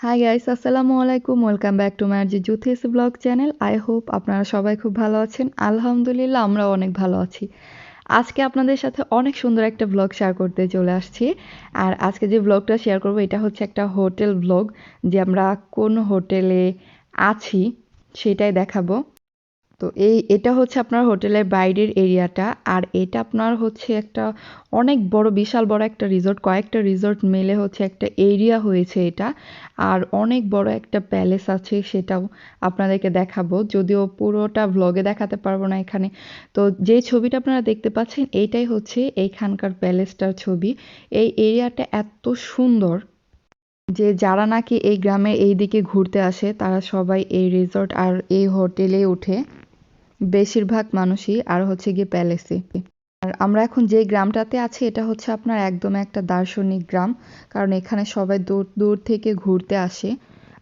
High guys, আসসালামু আলাইকুম। Welcome back to my জুথেস ব্লগ চ্যানেল। আই হোপ আপনারা সবাই খুব ভালো আছেন। আলহামদুলিল্লাহ আমরাও অনেক ভালো আছি। আজকে আপনাদের সাথে অনেক সুন্দর একটা ব্লগ শেয়ার করতে চলে আসছি। আর আজকে যে ব্লগটা শেয়ার করব এটা হচ্ছে একটা হোটেল ব্লগ, যে আমরা কোন হোটেলে আছি সেটাই দেখাবো। তো এটা হচ্ছে আপনার হোটেলের বাইরের এরিয়াটা, আর এটা আপনার হচ্ছে একটা অনেক বড়, বিশাল বড় একটা রিসোর্ট, কয়েকটা রিসোর্ট মিলে হচ্ছে একটা এরিয়া হয়েছে এটা। আর অনেক বড় একটা প্যালেস আছে, সেটাও আপনাদেরকে দেখাবো, যদিও পুরোটা ভ্লগে দেখাতে পারবো না এখানে। তো যে ছবিটা আপনারা দেখতে পাচ্ছেন এইটাই হচ্ছে এইখানকার প্যালেসটার ছবি। এই এরিয়াটা এত সুন্দর যে যারা নাকি এই গ্রামের এই দিকে ঘুরতে আসে তারা সবাই এই রিসোর্ট আর এই হোটেলে উঠে, বেশিরভাগ মানুষই, আর হচ্ছে গিয়ে প্যালেসে। আর আমরা এখন যে গ্রামটাতে আছি এটা হচ্ছে আপনার একদম একটা দার্শনিক গ্রাম, কারণ এখানে সবাই দূর দূর থেকে ঘুরতে আসে।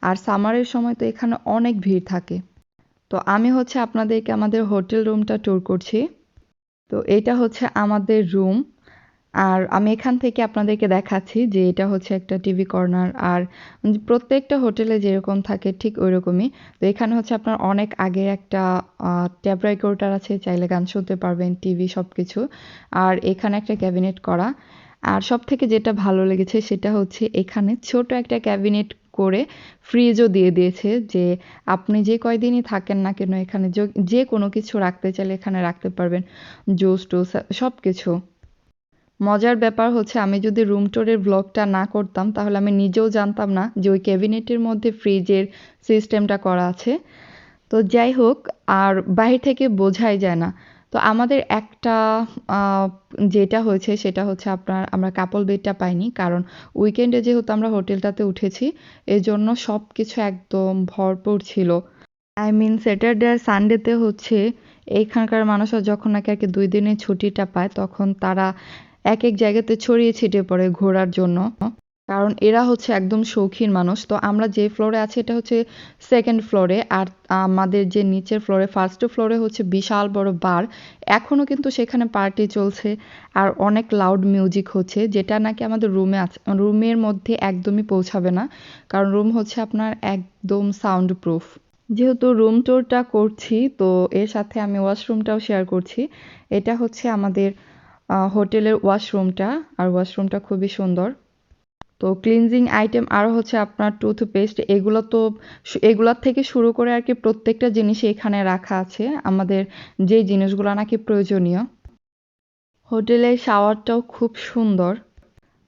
আর সামারের সময় তো এখানে অনেক ভিড় থাকে। তো আমি হচ্ছে আপনাদেরকে আমাদের হোটেল রুমটা ট্যুর করছি। তো এটা হচ্ছে আমাদের রুম। আর আমি এখান থেকে আপনাদেরকে দেখাচ্ছি যে এটা হচ্ছে একটা টিভি কর্নার, আর প্রত্যেকটা হোটেলে যেরকম থাকে ঠিক ওই রকমই। তো এখানে হচ্ছে আপনার অনেক আগে একটা ট্যাপ রেকর্ডার আছে, চাইলে গান শুনতে পারবেন, টিভি সব কিছু। আর এখানে একটা ক্যাবিনেট করা। আর সব থেকে যেটা ভালো লেগেছে সেটা হচ্ছে এখানে ছোট একটা ক্যাবিনেট করে ফ্রিজও দিয়ে দিয়েছে, যে আপনি যে কয়দিনই থাকেন না কেন এখানে যে কোনো কিছু রাখতে চাইলে এখানে রাখতে পারবেন, জুস টুস সব কিছু। মজার ব্যাপার হচ্ছে আমি যদি রুম ট্যুরের ব্লগটা না করতাম তাহলে আমি নিজেও জানতাম না যে ওই ক্যাবিনেটের মধ্যে ফ্রিজের সিস্টেমটা করা আছে। তো যাই হোক, আর বাহির থেকে বোঝাই যায় না। তো আমাদের একটা আহ, যেটা হয়েছে সেটা হচ্ছে আপনার, আমরা কাপল বেডটা পাইনি, কারণ উইকেন্ডে যেহেতু আমরা হোটেলটাতে উঠেছি এজন্য সব কিছু একদম ভরপুর ছিল। আই মিন স্যাটারডে আর সানডেতে হচ্ছে এইখানকার মানুষরা যখন নাকি আর কি 2 দিনের ছুটিটা পায় তখন তারা এক এক জায়গাতে ছড়িয়ে ছিটিয়ে পড়ে ঘোরার জন্য, কারণ এরা হচ্ছে একদম শৌখিন মানুষ। তো আমরা যে ফ্লোরে আছি এটা হচ্ছে সেকেন্ড ফ্লোরে, আর আমাদের যে নিচের ফ্লোরে, ফার্স্ট ফ্লোরে হচ্ছে বিশাল বড় বার। এখনো কিন্তু সেখানে পার্টি চলছে, আর অনেক লাউড মিউজিক হচ্ছে, যেটা নাকি আমাদের রুমে আছে, রুমের মধ্যে একদমই পৌঁছাবে না, কারণ রুম হচ্ছে আপনার একদম সাউন্ড প্রুফ। যেহেতু রুম ট্যুরটা করছি তো এর সাথে আমি ওয়াশরুমটাও শেয়ার করছি। এটা হচ্ছে আমাদের হোটেলের ওয়াশরুমটা, আর ওয়াশরুমটা খুবই সুন্দর। তো ক্লিনজিং আইটেম আরও হচ্ছে আপনার টুথপেস্ট, এগুলো তো এগুলোর থেকে শুরু করে আর কি প্রত্যেকটা জিনিসই এখানে রাখা আছে, আমাদের যে জিনিসগুলো নাকি প্রয়োজনীয়। হোটেলের শাওয়ারটাও খুব সুন্দর।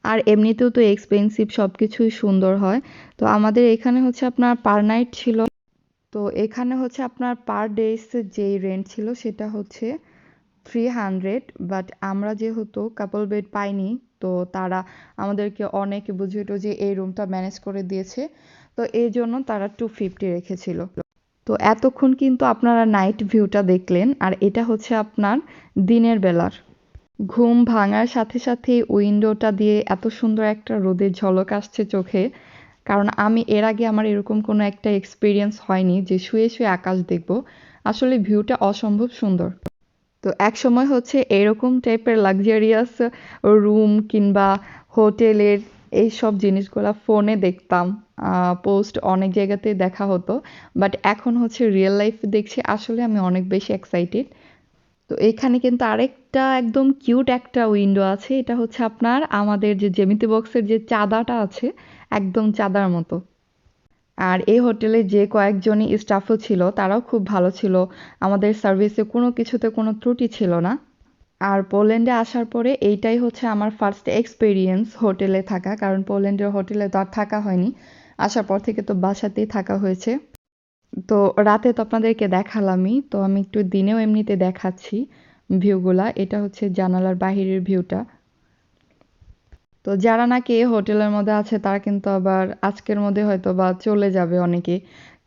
আর এমনিতেও তো এক্সপেন্সিভ, সব কিছুই সুন্দর হয়। তো আমাদের এখানে হচ্ছে আপনার পার নাইট ছিল, তো এখানে হচ্ছে আপনার পার ডেজ যেই রেন্ট ছিল সেটা হচ্ছে 300, বাট আমরা যেহেতু কাপল বেড পাইনি তো তারা আমাদেরকে অনেক বুঝিয়ে টুঝিয়ে এই রুমটা ম্যানেজ করে দিয়েছে, তো এই জন্য তারা 250 রেখেছিল। তো এতক্ষণ কিন্তু আপনারা নাইট ভিউটা দেখলেন, আর এটা হচ্ছে আপনার দিনের বেলার। ঘুম ভাঙার সাথে সাথে উইন্ডোটা দিয়ে এত সুন্দর একটা রোদের ঝলক আসছে চোখে, কারণ আমি এর আগে আমার এরকম কোনো একটা এক্সপিরিয়েন্স হয়নি যে শুয়ে শুয়ে আকাশ দেখব। আসলে ভিউটা অসম্ভব সুন্দর। তো একসময় হচ্ছে এরকম টাইপের লাক্সারিয়াস রুম কিংবা হোটেলের এইসব জিনিসগুলা ফোনে দেখতাম, পোস্ট অনেক জায়গাতেই দেখা হতো, বাট এখন হচ্ছে রিয়েল লাইফ দেখছি, আসলে আমি অনেক বেশি এক্সাইটেড। তো এখানে কিন্তু আরেকটা একদম কিউট একটা উইন্ডো আছে, এটা হচ্ছে আপনার আমাদের যে জ্যামিতি বক্সের যে চাঁদাটা আছে, একদম চাঁদার মতো। আর এই হোটেলে যে কয়েকজনই স্টাফও ছিল তারাও খুব ভালো ছিল, আমাদের সার্ভিসে কোনো কিছুতে কোনো ত্রুটি ছিল না। আর পোল্যান্ডে আসার পরে এইটাই হচ্ছে আমার ফার্স্ট এক্সপেরিয়েন্স হোটেলে থাকা, কারণ পোল্যান্ডের হোটেলে তো আর থাকা হয়নি, আসার পর থেকে তো বাসাতেই থাকা হয়েছে। তো রাতে তো আপনাদেরকে দেখালামই, তো আমি একটু দিনেও এমনিতে দেখাচ্ছি ভিউগুলা। এটা হচ্ছে জানালার বাহিরের ভিউটা। তো যারা নাকি এই হোটেলের মধ্যে আছে তারা কিন্তু আবার আজকের মধ্যে হয়তো বা চলে যাবে অনেকে,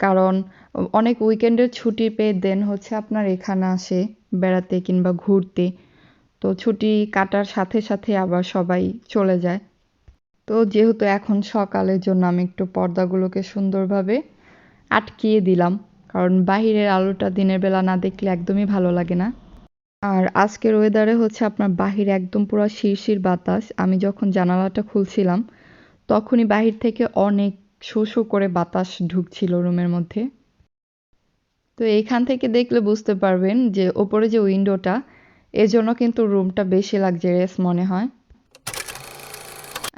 কারণ অনেক উইকেন্ডের ছুটি পেয়ে দেন হচ্ছে আপনার এখানে আসে বেড়াতে কিংবা ঘুরতে। তো ছুটি কাটার সাথে সাথে আবার সবাই চলে যায়। তো যেহেতু এখন সকালের জন্য আমি একটু পর্দাগুলোকে সুন্দরভাবে আটকিয়ে দিলাম, কারণ বাহিরের আলোটা দিনের বেলা না দেখলে একদমই ভালো লাগে না। আর আজকের ওয়েদারে হচ্ছে আপনার বাহিরে একদম পুরো শিরশির বাতাস। আমি যখন জানালাটা খুলছিলাম তখনই বাহির থেকে অনেক শো শো করে বাতাস ঢুকছিল রুমের মধ্যে। তো এইখান থেকে দেখলে বুঝতে পারবেন যে ওপরে যে উইন্ডোটা, এজন্য কিন্তু রুমটা বেশি লাক্সারিয়াস মনে হয়।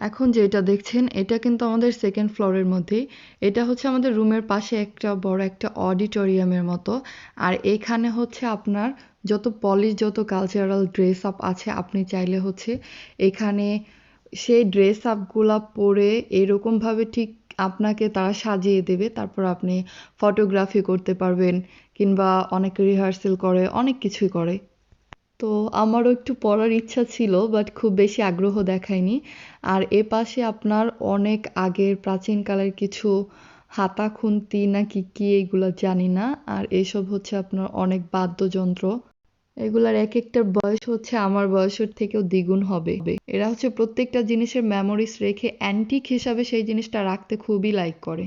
এখন যেটা দেখছেন এটা কিন্তু আমাদের সেকেন্ড ফ্লোরের মধ্যেই। এটা হচ্ছে আমাদের রুমের পাশে একটা বড় একটা অডিটোরিয়ামের মতো। আর এখানে হচ্ছে আপনার যত পলিশ যত কালচারাল ড্রেস আপ আছে আপনি চাইলে হচ্ছে এখানে সেই ড্রেস আপগুলা পরে এরকমভাবে ঠিক আপনাকে তারা সাজিয়ে দেবে। তারপর আপনি ফটোগ্রাফি করতে পারবেন কিংবা অনেকে রিহার্সেল করে অনেক কিছুই করে। তো আমারও একটু পড়ার ইচ্ছা ছিল বাট খুব বেশি আগ্রহ দেখায়নি। আর এ পাশে আপনার অনেক আগের প্রাচীনকালের কিছু হাতা খুন্তি না কি কি এগুলো জানি না। আর এসব হচ্ছে আপনার অনেক বাদ্যযন্ত্র। এগুলার এক একটার বয়স হচ্ছে আমার বয়সের থেকেও দ্বিগুণ হবে। এরা হচ্ছে প্রত্যেকটা জিনিসের মেমোরিজ রেখে অ্যান্টিক হিসাবে সেই জিনিসটা রাখতে খুবই লাইক করে।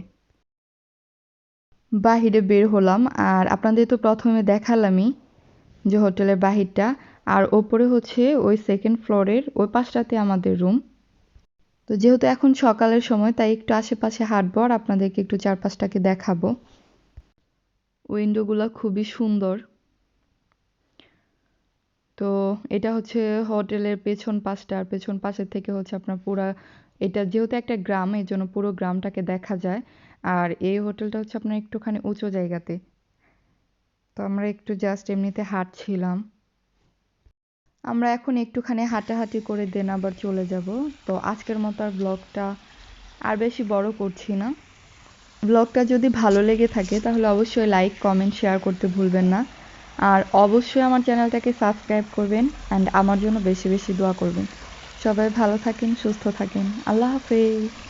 বাহিরে বের হলাম আর আপনাদের তো প্রথমে দেখালামই যে হোটেলের বাহিরটা। আর ওপরে হচ্ছে ওই সেকেন্ড ফ্লোরের ওই পাশটাতে আমাদের রুম। তো যেহেতু এখন সকালের সময় তাই একটু আশেপাশে হাঁটবো আর আপনাদেরকে একটু চারপাশটাকে দেখাবো। উইন্ডোগুলো খুবই সুন্দর। তো এটা হচ্ছে হোটেলের পেছন পাশটা, আর পেছন পাশের থেকে হচ্ছে আপনার পুরা এটা যেহেতু একটা গ্রাম এই জন্য পুরো গ্রামটাকে দেখা যায়। আর এই হোটেলটা হচ্ছে আপনার একটুখানি উঁচু জায়গাতে। তো আমরা একটু জাস্ট এমনিতে হাঁটছিলাম। আমরা এখন একটুখানি হাঁটাহাঁটি করে দেন আবার চলে যাব। তো আজকের মতো আর ব্লগটা আর বেশি বড় করছি না। ব্লগটা যদি ভালো লেগে থাকে তাহলে অবশ্যই লাইক কমেন্ট শেয়ার করতে ভুলবেন না। আর অবশ্যই আমার চ্যানেলটাকে সাবস্ক্রাইব করবেন অ্যান্ড আমার জন্য বেশি বেশি দোয়া করবেন। সবাই ভালো থাকেন, সুস্থ থাকেন। আল্লাহ হাফেজ।